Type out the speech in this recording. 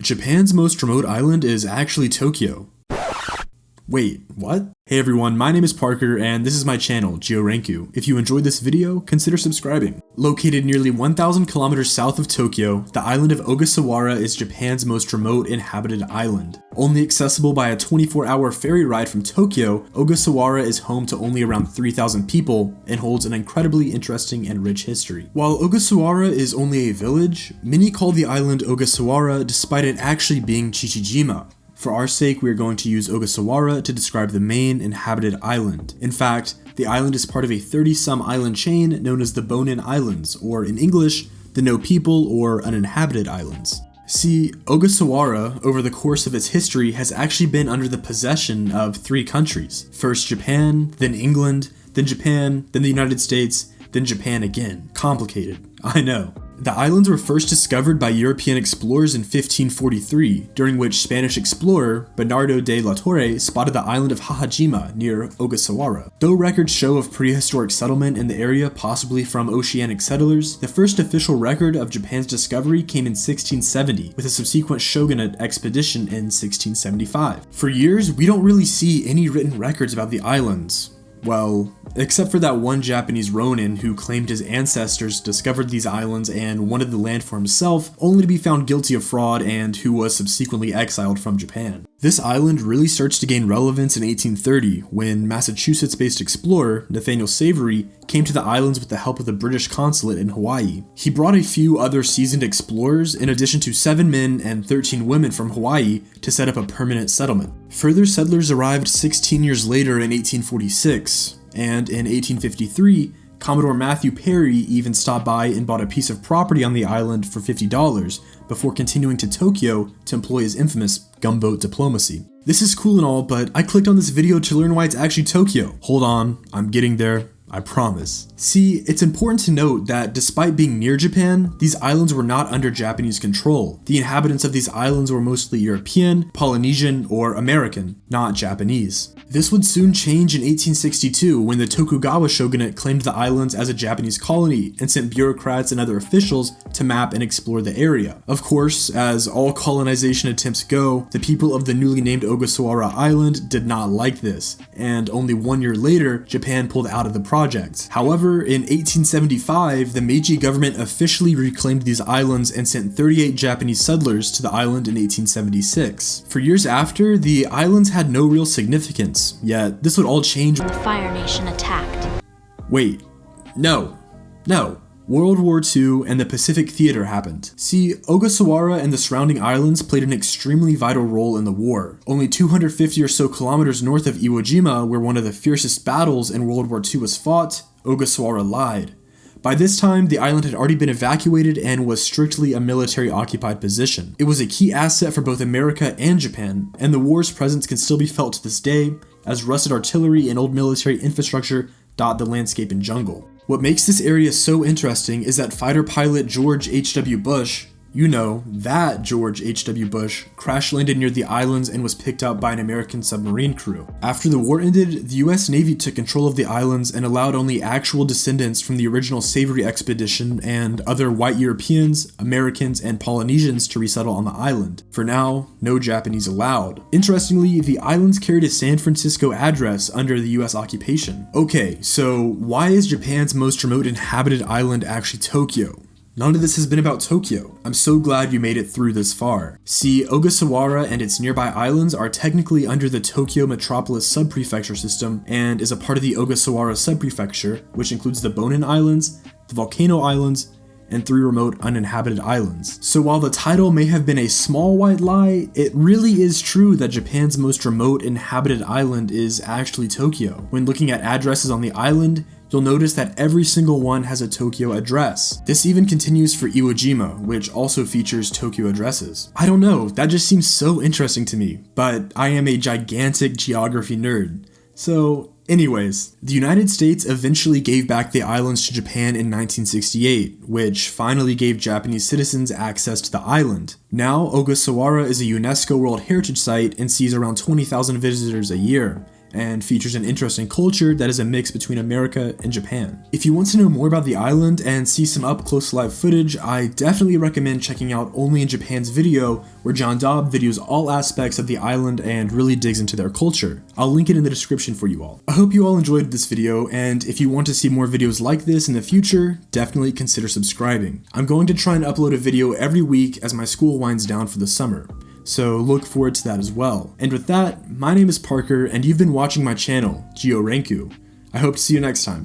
Japan's most remote island is actually Tokyo. Wait, what? Hey everyone, my name is Parker and this is my channel, GeoRanku. If you enjoyed this video, consider subscribing. Located nearly 1,000 kilometers south of Tokyo, the island of Ogasawara is Japan's most remote inhabited island. Only accessible by a 24-hour ferry ride from Tokyo, Ogasawara is home to only around 3,000 people and holds an incredibly interesting and rich history. While Ogasawara is only a village, many call the island Ogasawara despite it actually being Chichijima. For our sake, we are going to use Ogasawara to describe the main inhabited island. In fact, the island is part of a 30-some island chain known as the Bonin Islands, or in English, the No People or Uninhabited Islands. See, Ogasawara, over the course of its history, has actually been under the possession of 3 countries. First Japan, then England, then Japan, then the United States, then Japan again. Complicated, I know. The islands were first discovered by European explorers in 1543, during which Spanish explorer Bernardo de la Torre spotted the island of Hahajima near Ogasawara. Though records show of prehistoric settlement in the area, possibly from oceanic settlers, the first official record of Japan's discovery came in 1670, with a subsequent shogunate expedition in 1675. For years, we don't really see any written records about the islands. Well, except for that one Japanese ronin who claimed his ancestors discovered these islands and wanted the land for himself, only to be found guilty of fraud and who was subsequently exiled from Japan. This island really starts to gain relevance in 1830 when Massachusetts-based explorer Nathaniel Savory came to the islands with the help of the British consulate in Hawaii. He brought a few other seasoned explorers in addition to 7 men and 13 women from Hawaii to set up a permanent settlement. Further settlers arrived 16 years later in 1846, and in 1853, Commodore Matthew Perry even stopped by and bought a piece of property on the island for $50 before continuing to Tokyo to employ his infamous gunboat diplomacy. This is cool and all, but I clicked on this video to learn why it's actually Tokyo. Hold on, I'm getting there. I promise. See, it's important to note that despite being near Japan, these islands were not under Japanese control. The inhabitants of these islands were mostly European, Polynesian, or American, not Japanese. This would soon change in 1862 when the Tokugawa shogunate claimed the islands as a Japanese colony and sent bureaucrats and other officials to map and explore the area. Of course, as all colonization attempts go, the people of the newly named Ogasawara Island did not like this, and only 1 year later, Japan pulled out of the project. However, in 1875, the Meiji government officially reclaimed these islands and sent 38 Japanese settlers to the island in 1876. For years after, the islands had no real significance. Yet, this would all change when the Fire Nation attacked. Wait, no. World War II and the Pacific Theater happened. See, Ogasawara and the surrounding islands played an extremely vital role in the war. Only 250 or so kilometers north of Iwo Jima, where one of the fiercest battles in World War II was fought, Ogasawara lied. By this time, the island had already been evacuated and was strictly a military-occupied position. It was a key asset for both America and Japan, and the war's presence can still be felt to this day, as rusted artillery and old military infrastructure dot the landscape and jungle. What makes this area so interesting is that fighter pilot George H.W. Bush, you know, that George H.W. Bush, crash-landed near the islands and was picked up by an American submarine crew. After the war ended, the US Navy took control of the islands and allowed only actual descendants from the original Savory expedition and other white Europeans, Americans, and Polynesians to resettle on the island. For now, no Japanese allowed. Interestingly, the islands carried a San Francisco address under the US occupation. Okay, so why is Japan's most remote inhabited island actually Tokyo? None of this has been about Tokyo. I'm so glad you made it through this far. See, Ogasawara and its nearby islands are technically under the Tokyo Metropolis Subprefecture system and is a part of the Ogasawara Subprefecture, which includes the Bonin Islands, the Volcano Islands, and 3 remote uninhabited islands. So while the title may have been a small white lie, it really is true that Japan's most remote inhabited island is actually Tokyo. When looking at addresses on the island, you'll notice that every single one has a Tokyo address. This even continues for Iwo Jima, which also features Tokyo addresses. I don't know, that just seems so interesting to me, but I am a gigantic geography nerd. So anyways, the United States eventually gave back the islands to Japan in 1968, which finally gave Japanese citizens access to the island. Now, Ogasawara is a UNESCO World Heritage Site and sees around 20,000 visitors a year. and features an interesting culture that is a mix between America and Japan. If you want to know more about the island and see some up-close live footage, I definitely recommend checking out Only in Japan's video, where John Dobb videos all aspects of the island and really digs into their culture. I'll link it in the description for you all. I hope you all enjoyed this video, and if you want to see more videos like this in the future, definitely consider subscribing. I'm going to try and upload a video every week as my school winds down for the summer, so look forward to that as well. And with that, my name is Parker, and you've been watching my channel, GeoRanku. I hope to see you next time.